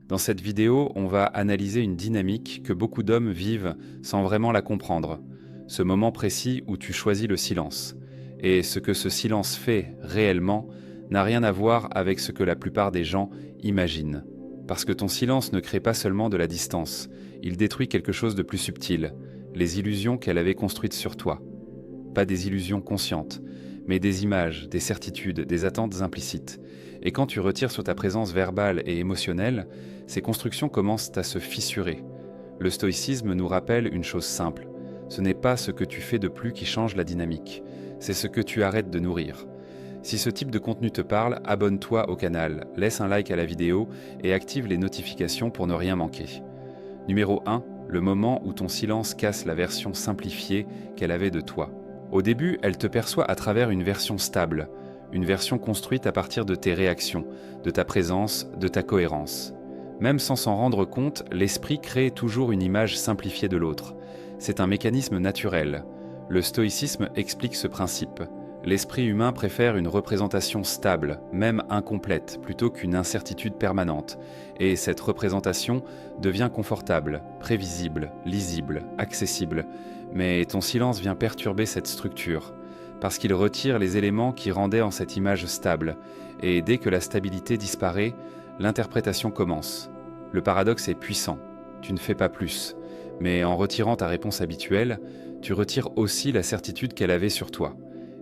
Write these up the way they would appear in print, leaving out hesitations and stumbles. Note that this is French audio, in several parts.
Dans cette vidéo, on va analyser une dynamique que beaucoup d'hommes vivent sans vraiment la comprendre. Ce moment précis où tu choisis le silence. Et ce que ce silence fait réellement n'a rien à voir avec ce que la plupart des gens imaginent. Parce que ton silence ne crée pas seulement de la distance, il détruit quelque chose de plus subtil, les illusions qu'elle avait construites sur toi. Pas des illusions conscientes, mais des images, des certitudes, des attentes implicites. Et quand tu retires sur ta présence verbale et émotionnelle, ces constructions commencent à se fissurer. Le stoïcisme nous rappelle une chose simple. Ce n'est pas ce que tu fais de plus qui change la dynamique, c'est ce que tu arrêtes de nourrir. Si ce type de contenu te parle, abonne-toi au canal, laisse un like à la vidéo et active les notifications pour ne rien manquer. Numéro 1. Le moment où ton silence casse la version simplifiée qu'elle avait de toi. Au début, elle te perçoit à travers une version stable, une version construite à partir de tes réactions, de ta présence, de ta cohérence. Même sans s'en rendre compte, l'esprit crée toujours une image simplifiée de l'autre. C'est un mécanisme naturel. Le stoïcisme explique ce principe. L'esprit humain préfère une représentation stable, même incomplète, plutôt qu'une incertitude permanente. Et cette représentation devient confortable, prévisible, lisible, accessible. Mais ton silence vient perturber cette structure, parce qu'il retire les éléments qui rendaient en cette image stable. Et dès que la stabilité disparaît, l'interprétation commence. Le paradoxe est puissant. Tu ne fais pas plus. Mais en retirant ta réponse habituelle, tu retires aussi la certitude qu'elle avait sur toi.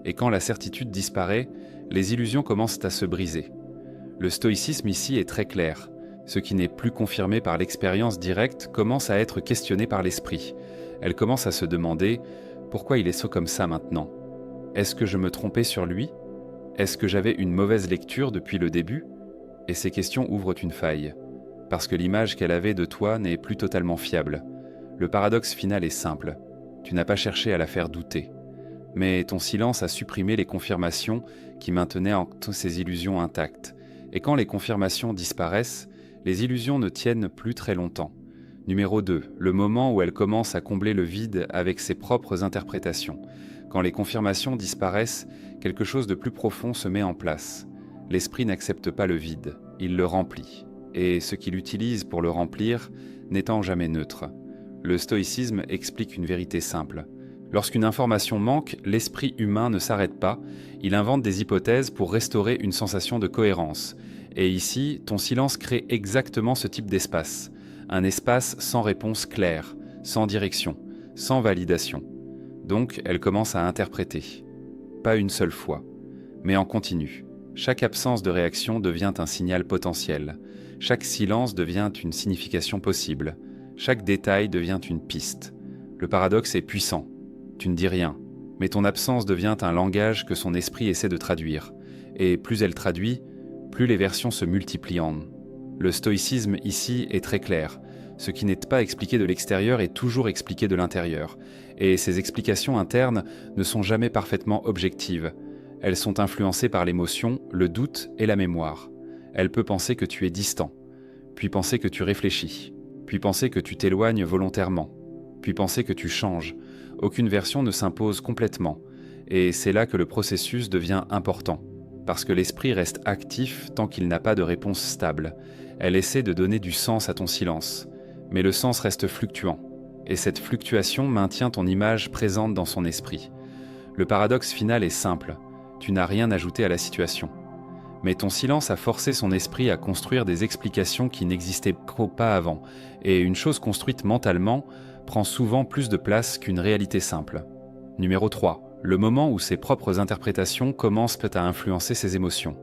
Et quand la certitude disparaît, les illusions commencent à se briser. Le stoïcisme ici est très clair. Ce qui n'est plus confirmé par l'expérience directe commence à être questionné par l'esprit. Elle commence à se demander « Pourquoi il est comme ça maintenant ? Est-ce que je me trompais sur lui ? Est-ce que j'avais une mauvaise lecture depuis le début ?» Et ces questions ouvrent une faille. Parce que l'image qu'elle avait de toi n'est plus totalement fiable. Le paradoxe final est simple. Tu n'as pas cherché à la faire douter. Mais ton silence a supprimé les confirmations qui maintenaient ces illusions intactes. Et quand les confirmations disparaissent, les illusions ne tiennent plus très longtemps. Numéro 2. Le moment où elle commence à combler le vide avec ses propres interprétations. Quand les confirmations disparaissent, quelque chose de plus profond se met en place. L'esprit n'accepte pas le vide, il le remplit. Et ce qu'il utilise pour le remplir n'étant jamais neutre. Le stoïcisme explique une vérité simple. Lorsqu'une information manque, l'esprit humain ne s'arrête pas, il invente des hypothèses pour restaurer une sensation de cohérence. Et ici, ton silence crée exactement ce type d'espace. Un espace sans réponse claire, sans direction, sans validation. Donc, elle commence à interpréter. Pas une seule fois, mais en continu. Chaque absence de réaction devient un signal potentiel. Chaque silence devient une signification possible. Chaque détail devient une piste. Le paradoxe est puissant. Tu ne dis rien, mais ton absence devient un langage que son esprit essaie de traduire. Et plus elle traduit, plus les versions se multiplient. Le stoïcisme ici est très clair. Ce qui n'est pas expliqué de l'extérieur est toujours expliqué de l'intérieur. Et ces explications internes ne sont jamais parfaitement objectives. Elles sont influencées par l'émotion, le doute et la mémoire. Elle peut penser que tu es distant, puis penser que tu réfléchis, puis penser que tu t'éloignes volontairement, puis penser que tu changes. Aucune version ne s'impose complètement, et c'est là que le processus devient important, parce que l'esprit reste actif tant qu'il n'a pas de réponse stable. Elle essaie de donner du sens à ton silence, mais le sens reste fluctuant, et cette fluctuation maintient ton image présente dans son esprit. Le paradoxe final est simple, tu n'as rien ajouté à la situation. Mais ton silence a forcé son esprit à construire des explications qui n'existaient pas avant, et une chose construite mentalement prend souvent plus de place qu'une réalité simple. Numéro 3. Le moment où ses propres interprétations commencent à influencer ses émotions.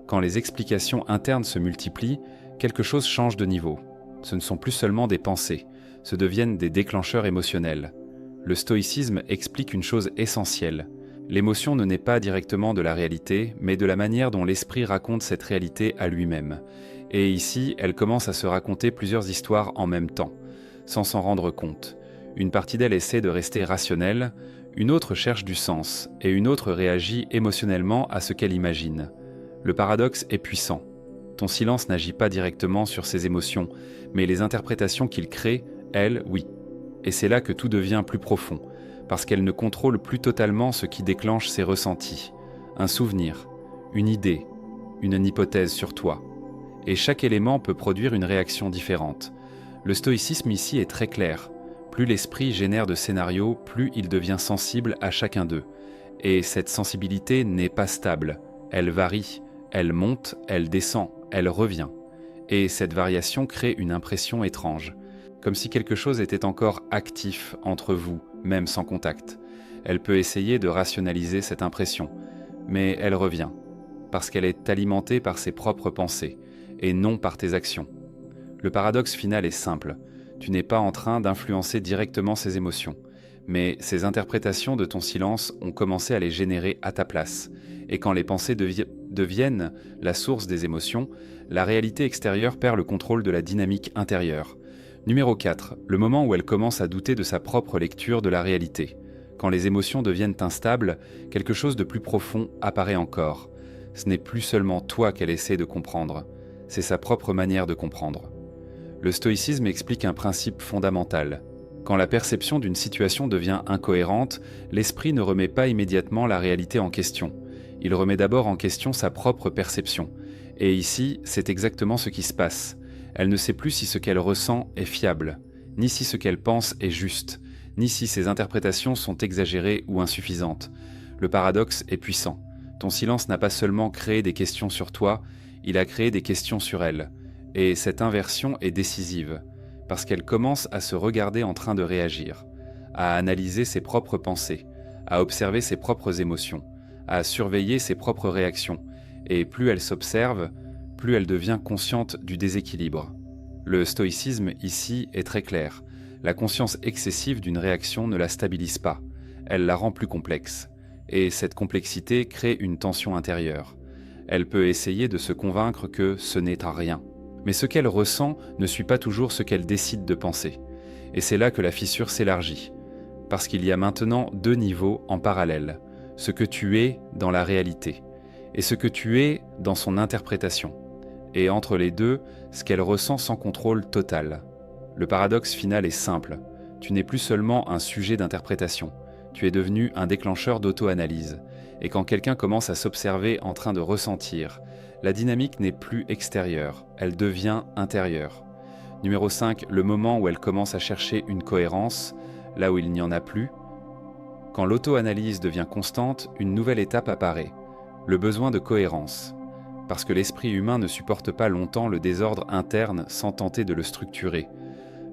Quand les explications internes se multiplient, quelque chose change de niveau. Ce ne sont plus seulement des pensées, ce deviennent des déclencheurs émotionnels. Le stoïcisme explique une chose essentielle. L'émotion ne naît pas directement de la réalité, mais de la manière dont l'esprit raconte cette réalité à lui-même. Et ici, elle commence à se raconter plusieurs histoires en même temps, sans s'en rendre compte. Une partie d'elle essaie de rester rationnelle, une autre cherche du sens, et une autre réagit émotionnellement à ce qu'elle imagine. Le paradoxe est puissant. Ton silence n'agit pas directement sur ses émotions, mais les interprétations qu'il crée, elles, oui. Et c'est là que tout devient plus profond, parce qu'elle ne contrôle plus totalement ce qui déclenche ses ressentis. Un souvenir, une idée, une hypothèse sur toi. et chaque élément peut produire une réaction différente. Le stoïcisme ici est très clair. Plus l'esprit génère de scénarios, plus il devient sensible à chacun d'eux. Et cette sensibilité n'est pas stable, elle varie, elle monte, elle descend, elle revient. Et cette variation crée une impression étrange, comme si quelque chose était encore actif entre vous, même sans contact. Elle peut essayer de rationaliser cette impression, mais elle revient, parce qu'elle est alimentée par ses propres pensées, et non par tes actions. Le paradoxe final est simple, tu n'es pas en train d'influencer directement ces émotions, mais ces interprétations de ton silence ont commencé à les générer à ta place, et quand les pensées deviennent la source des émotions, la réalité extérieure perd le contrôle de la dynamique intérieure. Numéro 4. Le moment où elle commence à douter de sa propre lecture de la réalité. Quand les émotions deviennent instables, quelque chose de plus profond apparaît encore. Ce n'est plus seulement toi qu'elle essaie de comprendre, c'est sa propre manière de comprendre. Le stoïcisme explique un principe fondamental. Quand la perception d'une situation devient incohérente, l'esprit ne remet pas immédiatement la réalité en question. Il remet d'abord en question sa propre perception. Et ici, c'est exactement ce qui se passe. Elle ne sait plus si ce qu'elle ressent est fiable, ni si ce qu'elle pense est juste, ni si ses interprétations sont exagérées ou insuffisantes. Le paradoxe est puissant. Ton silence n'a pas seulement créé des questions sur toi, il a créé des questions sur elle. Et cette inversion est décisive, parce qu'elle commence à se regarder en train de réagir, à analyser ses propres pensées, à observer ses propres émotions, à surveiller ses propres réactions, et plus elle s'observe, plus elle devient consciente du déséquilibre. Le stoïcisme ici est très clair. La conscience excessive d'une réaction ne la stabilise pas, elle la rend plus complexe. Et cette complexité crée une tension intérieure. Elle peut essayer de se convaincre que ce n'est à rien. Mais ce qu'elle ressent ne suit pas toujours ce qu'elle décide de penser. Et c'est là que la fissure s'élargit. Parce qu'il y a maintenant deux niveaux en parallèle. Ce que tu es dans la réalité et ce que tu es dans son interprétation. Et entre les deux, ce qu'elle ressent sans contrôle total. Le paradoxe final est simple. Tu n'es plus seulement un sujet d'interprétation. Tu es devenu un déclencheur d'auto-analyse. Et quand quelqu'un commence à s'observer en train de ressentir, la dynamique n'est plus extérieure, elle devient intérieure. Numéro 5, le moment où elle commence à chercher une cohérence, là où il n'y en a plus. Quand l'auto-analyse devient constante, une nouvelle étape apparaît, le besoin de cohérence. Parce que l'esprit humain ne supporte pas longtemps le désordre interne sans tenter de le structurer.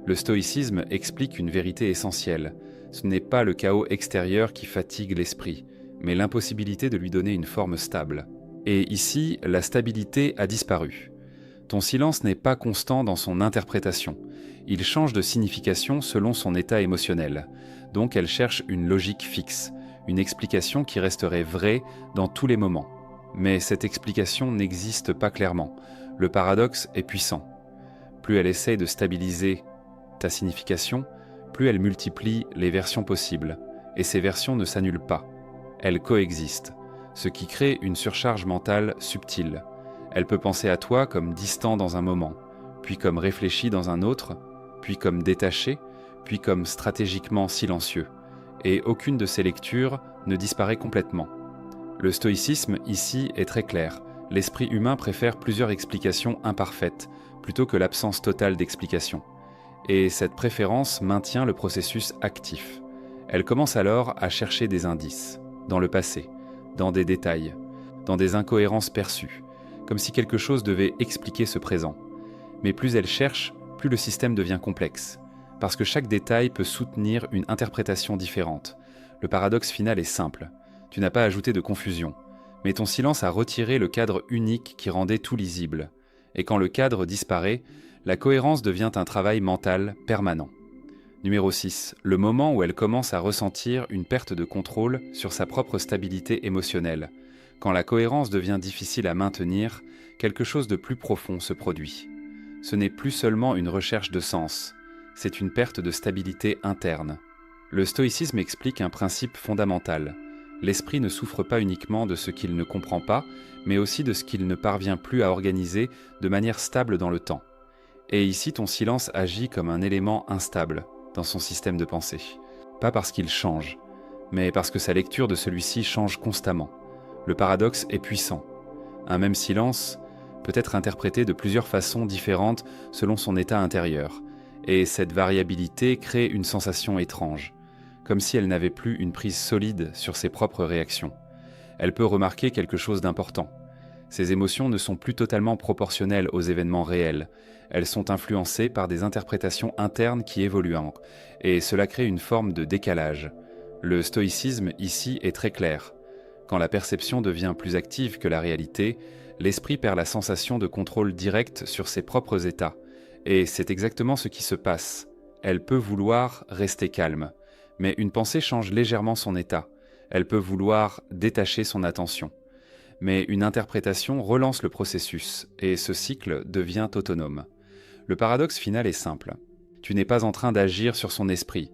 Le stoïcisme explique une vérité essentielle. Ce n'est pas le chaos extérieur qui fatigue l'esprit, mais l'impossibilité de lui donner une forme stable. Et ici, la stabilité a disparu. Ton silence n'est pas constant dans son interprétation. Il change de signification selon son état émotionnel. Donc elle cherche une logique fixe, une explication qui resterait vraie dans tous les moments. Mais cette explication n'existe pas clairement. Le paradoxe est puissant. Plus elle essaie de stabiliser ta signification, plus elle multiplie les versions possibles. Et ces versions ne s'annulent pas. Elles coexistent, ce qui crée une surcharge mentale subtile. Elle peut penser à toi comme distant dans un moment, puis comme réfléchi dans un autre, puis comme détaché, puis comme stratégiquement silencieux. Et aucune de ces lectures ne disparaît complètement. Le stoïcisme, ici, est très clair. L'esprit humain préfère plusieurs explications imparfaites, plutôt que l'absence totale d'explication. Et cette préférence maintient le processus actif. Elle commence alors à chercher des indices, dans le passé, dans des détails, dans des incohérences perçues, comme si quelque chose devait expliquer ce présent. Mais plus elle cherche, plus le système devient complexe, parce que chaque détail peut soutenir une interprétation différente. Le paradoxe final est simple. Tu n'as pas ajouté de confusion, mais ton silence a retiré le cadre unique qui rendait tout lisible. Et quand le cadre disparaît, la cohérence devient un travail mental permanent. Numéro 6. Le moment où elle commence à ressentir une perte de contrôle sur sa propre stabilité émotionnelle. Quand la cohérence devient difficile à maintenir, quelque chose de plus profond se produit. Ce n'est plus seulement une recherche de sens, c'est une perte de stabilité interne. Le stoïcisme explique un principe fondamental. L'esprit ne souffre pas uniquement de ce qu'il ne comprend pas, mais aussi de ce qu'il ne parvient plus à organiser de manière stable dans le temps. Et ici, ton silence agit comme un élément instable dans son système de pensée. Pas parce qu'il change, mais parce que sa lecture de celui-ci change constamment. Le paradoxe est puissant. Un même silence peut être interprétée de plusieurs façons différentes selon son état intérieur, et cette variabilité crée une sensation étrange, comme si elle n'avait plus une prise solide sur ses propres réactions. Elle peut remarquer quelque chose d'important. Ces émotions ne sont plus totalement proportionnelles aux événements réels. Elles sont influencées par des interprétations internes qui évoluent, et cela crée une forme de décalage. Le stoïcisme ici est très clair. Quand la perception devient plus active que la réalité, l'esprit perd la sensation de contrôle direct sur ses propres états. Et c'est exactement ce qui se passe. Elle peut vouloir rester calme, mais une pensée change légèrement son état. Elle peut vouloir détacher son attention. Mais une interprétation relance le processus, et ce cycle devient autonome. Le paradoxe final est simple. Tu n'es pas en train d'agir sur son esprit,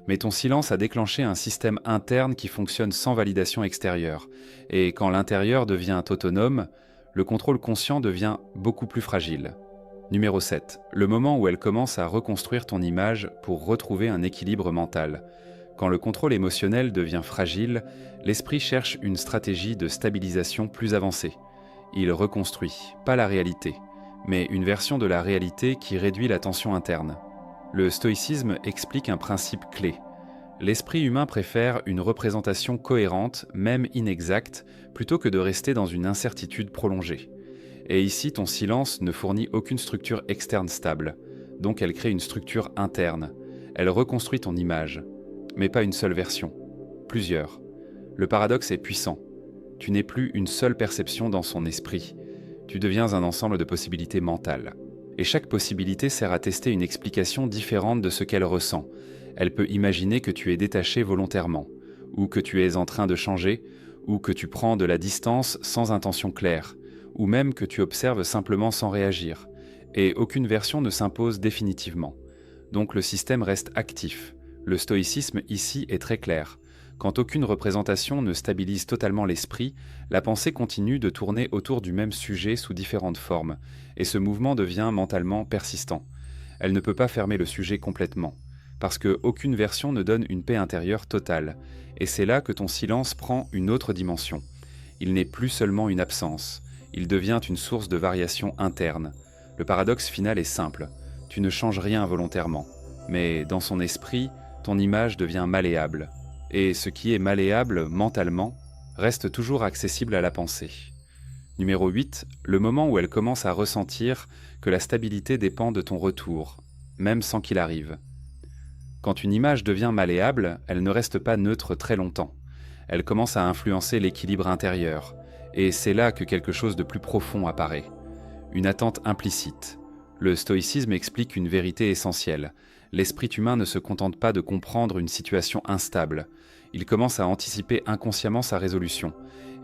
mais ton silence a déclenché un système interne qui fonctionne sans validation extérieure. Et quand l'intérieur devient autonome, le contrôle conscient devient beaucoup plus fragile. Numéro 7. Le moment où elle commence à reconstruire ton image pour retrouver un équilibre mental. Quand le contrôle émotionnel devient fragile, l'esprit cherche une stratégie de stabilisation plus avancée. Il reconstruit, pas la réalité, mais une version de la réalité qui réduit la tension interne. Le stoïcisme explique un principe clé. L'esprit humain préfère une représentation cohérente, même inexacte, plutôt que de rester dans une incertitude prolongée. Et ici, ton silence ne fournit aucune structure externe stable, donc elle crée une structure interne. Elle reconstruit ton image, mais pas une seule version, plusieurs. Le paradoxe est puissant. Tu n'es plus une seule perception dans son esprit, tu deviens un ensemble de possibilités mentales. Et chaque possibilité sert à tester une explication différente de ce qu'elle ressent. Elle peut imaginer que tu es détaché volontairement, ou que tu es en train de changer, ou que tu prends de la distance sans intention claire, ou même que tu observes simplement sans réagir. Et aucune version ne s'impose définitivement. Donc le système reste actif. Le stoïcisme ici est très clair. Quand aucune représentation ne stabilise totalement l'esprit, la pensée continue de tourner autour du même sujet sous différentes formes, et ce mouvement devient mentalement persistant. Elle ne peut pas fermer le sujet complètement, parce qu'aucune version ne donne une paix intérieure totale, et c'est là que ton silence prend une autre dimension. Il n'est plus seulement une absence, il devient une source de variation interne. Le paradoxe final est simple, tu ne changes rien volontairement, mais dans son esprit, ton image devient malléable. Et ce qui est malléable mentalement reste toujours accessible à la pensée. Numéro 8, le moment où elle commence à ressentir que la stabilité dépend de ton retour, même sans qu'il arrive. Quand une image devient malléable, elle ne reste pas neutre très longtemps. Elle commence à influencer l'équilibre intérieur, et c'est là que quelque chose de plus profond apparaît. Une attente implicite. Le stoïcisme explique une vérité essentielle. L'esprit humain ne se contente pas de comprendre une situation instable. Il commence à anticiper inconsciemment sa résolution.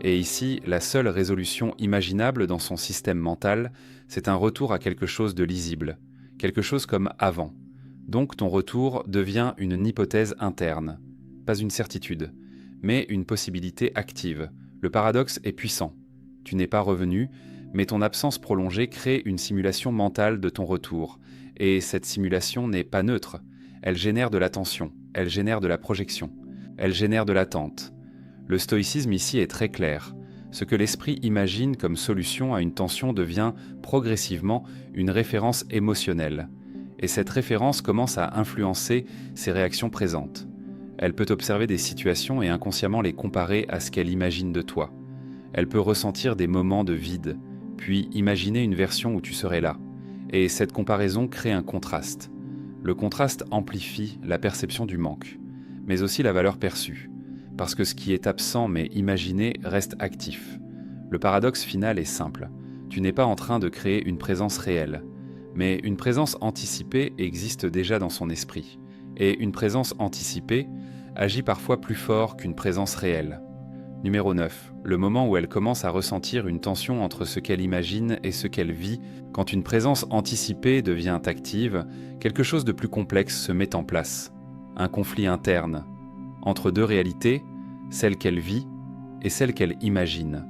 Et ici, la seule résolution imaginable dans son système mental, c'est un retour à quelque chose de lisible, quelque chose comme avant. Donc ton retour devient une hypothèse interne, pas une certitude, mais une possibilité active. Le paradoxe est puissant. Tu n'es pas revenu, mais ton absence prolongée crée une simulation mentale de ton retour. Et cette simulation n'est pas neutre. Elle génère de l'attention, elle génère de la projection, elle génère de l'attente. Le stoïcisme ici est très clair. Ce que l'esprit imagine comme solution à une tension devient progressivement une référence émotionnelle. Et cette référence commence à influencer ses réactions présentes. Elle peut observer des situations et inconsciemment les comparer à ce qu'elle imagine de toi. Elle peut ressentir des moments de vide, puis imaginer une version où tu serais là. Et cette comparaison crée un contraste. Le contraste amplifie la perception du manque, mais aussi la valeur perçue, parce que ce qui est absent mais imaginé reste actif. Le paradoxe final est simple. Tu n'es pas en train de créer une présence réelle, mais une présence anticipée existe déjà dans son esprit. Et une présence anticipée agit parfois plus fort qu'une présence réelle. Numéro 9. Le moment où elle commence à ressentir une tension entre ce qu'elle imagine et ce qu'elle vit. Quand une présence anticipée devient active, quelque chose de plus complexe se met en place. Un conflit interne, entre deux réalités, celle qu'elle vit et celle qu'elle imagine.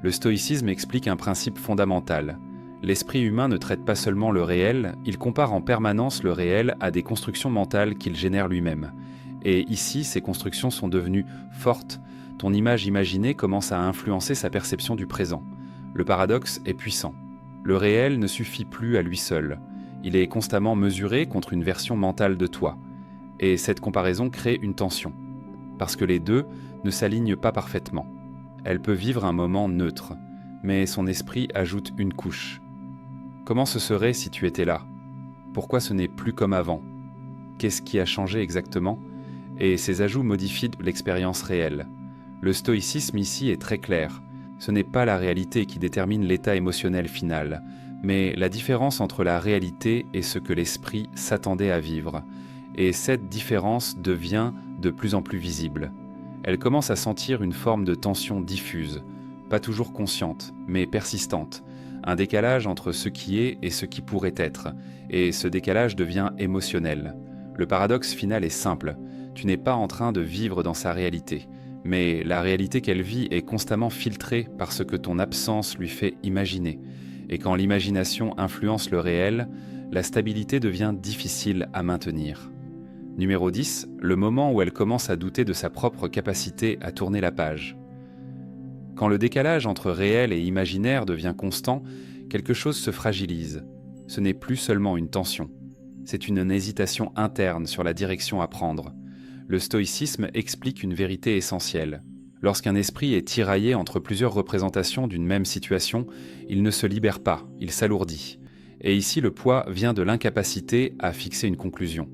Le stoïcisme explique un principe fondamental. L'esprit humain ne traite pas seulement le réel, il compare en permanence le réel à des constructions mentales qu'il génère lui-même. Et ici, ces constructions sont devenues fortes. Ton image imaginée commence à influencer sa perception du présent. Le paradoxe est puissant. Le réel ne suffit plus à lui seul. Il est constamment mesuré contre une version mentale de toi. Et cette comparaison crée une tension. Parce que les deux ne s'alignent pas parfaitement. Elle peut vivre un moment neutre, mais son esprit ajoute une couche. Comment ce serait si tu étais là? Pourquoi ce n'est plus comme avant? Qu'est-ce qui a changé exactement? Et ces ajouts modifient l'expérience réelle. Le stoïcisme ici est très clair. Ce n'est pas la réalité qui détermine l'état émotionnel final, mais la différence entre la réalité et ce que l'esprit s'attendait à vivre. Et cette différence devient de plus en plus visible. Elle commence à sentir une forme de tension diffuse, pas toujours consciente, mais persistante, un décalage entre ce qui est et ce qui pourrait être, et ce décalage devient émotionnel. Le paradoxe final est simple, tu n'es pas en train de vivre dans sa réalité, mais la réalité qu'elle vit est constamment filtrée par ce que ton absence lui fait imaginer, et quand l'imagination influence le réel, la stabilité devient difficile à maintenir. Numéro 10, le moment où elle commence à douter de sa propre capacité à tourner la page. Quand le décalage entre réel et imaginaire devient constant, quelque chose se fragilise. Ce n'est plus seulement une tension. C'est une hésitation interne sur la direction à prendre. Le stoïcisme explique une vérité essentielle. Lorsqu'un esprit est tiraillé entre plusieurs représentations d'une même situation, il ne se libère pas, il s'alourdit. Et ici, le poids vient de l'incapacité à fixer une conclusion.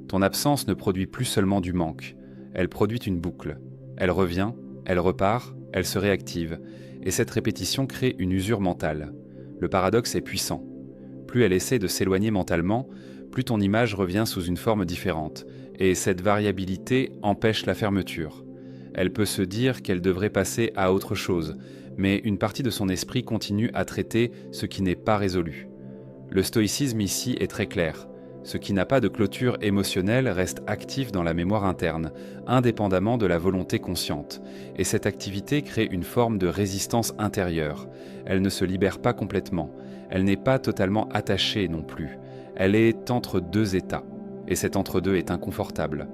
Ton absence ne produit plus seulement du manque, elle produit une boucle. Elle revient, elle repart, elle se réactive, et cette répétition crée une usure mentale. Le paradoxe est puissant. Plus elle essaie de s'éloigner mentalement, plus ton image revient sous une forme différente, et cette variabilité empêche la fermeture. Elle peut se dire qu'elle devrait passer à autre chose, mais une partie de son esprit continue à traiter ce qui n'est pas résolu. Le stoïcisme ici est très clair. Ce qui n'a pas de clôture émotionnelle reste actif dans la mémoire interne, indépendamment de la volonté consciente, et cette activité crée une forme de résistance intérieure. Elle ne se libère pas complètement, elle n'est pas totalement attachée non plus, elle est entre deux états, et cet entre-deux est inconfortable,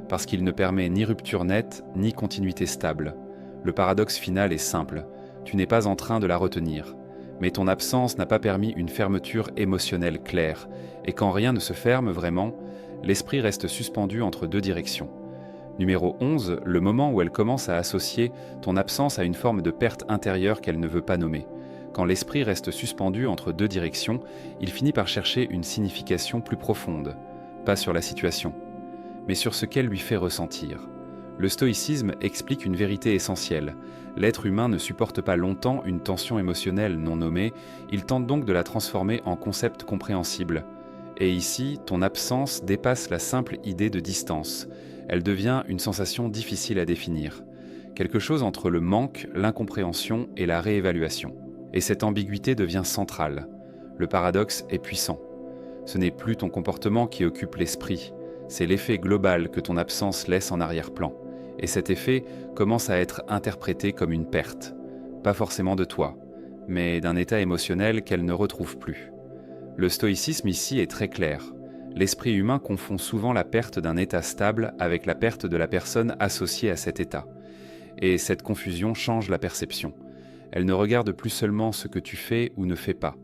parce qu'il ne permet ni rupture nette, ni continuité stable. Le paradoxe final est simple, tu n'es pas en train de la retenir. Mais ton absence n'a pas permis une fermeture émotionnelle claire, et quand rien ne se ferme vraiment, l'esprit reste suspendu entre deux directions. Numéro 11, le moment où elle commence à associer ton absence à une forme de perte intérieure qu'elle ne veut pas nommer. Quand l'esprit reste suspendu entre deux directions, il finit par chercher une signification plus profonde, pas sur la situation, mais sur ce qu'elle lui fait ressentir. Le stoïcisme explique une vérité essentielle. L'être humain ne supporte pas longtemps une tension émotionnelle non nommée, il tente donc de la transformer en concept compréhensible. Et ici, ton absence dépasse la simple idée de distance. Elle devient une sensation difficile à définir. Quelque chose entre le manque, l'incompréhension et la réévaluation. Et cette ambiguïté devient centrale. Le paradoxe est puissant. Ce n'est plus ton comportement qui occupe l'esprit, c'est l'effet global que ton absence laisse en arrière-plan. Et cet effet commence à être interprété comme une perte, pas forcément de toi, mais d'un état émotionnel qu'elle ne retrouve plus. Le stoïcisme ici est très clair. L'esprit humain confond souvent la perte d'un état stable avec la perte de la personne associée à cet état. Et cette confusion change la perception. Elle ne regarde plus seulement ce que tu fais ou ne fais pas.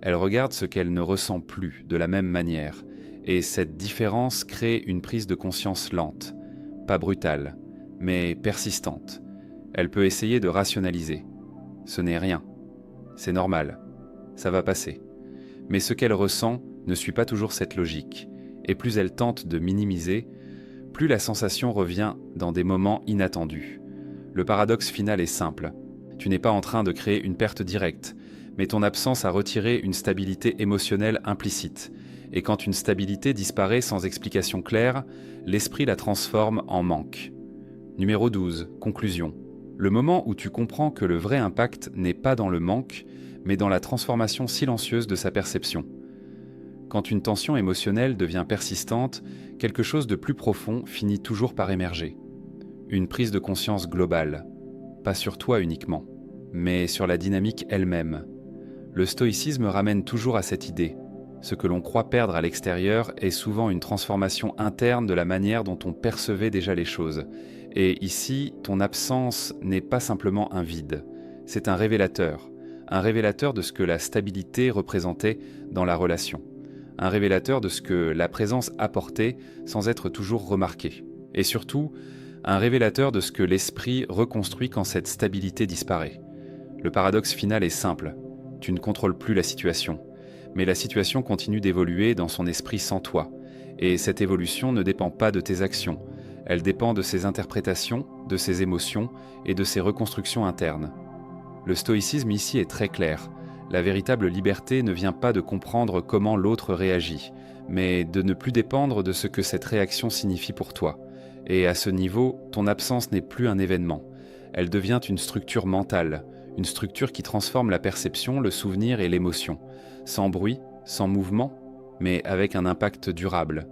Elle regarde ce qu'elle ne ressent plus de la même manière. Et cette différence crée une prise de conscience lente, pas brutale, mais persistante. Elle peut essayer de rationaliser. Ce n'est rien. C'est normal. Ça va passer. Mais ce qu'elle ressent ne suit pas toujours cette logique. Et plus elle tente de minimiser, plus la sensation revient dans des moments inattendus. Le paradoxe final est simple. Tu n'es pas en train de créer une perte directe, mais ton absence a retiré une stabilité émotionnelle implicite. Et quand une stabilité disparaît sans explication claire, l'esprit la transforme en manque. Numéro 12, conclusion. Le moment où tu comprends que le vrai impact n'est pas dans le manque, mais dans la transformation silencieuse de sa perception. Quand une tension émotionnelle devient persistante, quelque chose de plus profond finit toujours par émerger. Une prise de conscience globale, pas sur toi uniquement, mais sur la dynamique elle-même. Le stoïcisme ramène toujours à cette idée. Ce que l'on croit perdre à l'extérieur est souvent une transformation interne de la manière dont on percevait déjà les choses. Et ici, ton absence n'est pas simplement un vide, c'est un un révélateur de ce que la stabilité représentait dans la relation, un révélateur de ce que la présence apportait sans être toujours remarquée, et surtout, un révélateur de ce que l'esprit reconstruit quand cette stabilité disparaît. Le paradoxe final est simple, tu ne contrôles plus la situation, mais la situation continue d'évoluer dans son esprit sans toi, et cette évolution ne dépend pas de tes actions, elle dépend de ses interprétations, de ses émotions et de ses reconstructions internes. Le stoïcisme ici est très clair. La véritable liberté ne vient pas de comprendre comment l'autre réagit, mais de ne plus dépendre de ce que cette réaction signifie pour toi. Et à ce niveau, ton absence n'est plus un événement. Elle devient une structure mentale, une structure qui transforme la perception, le souvenir et l'émotion, sans bruit, sans mouvement, mais avec un impact durable.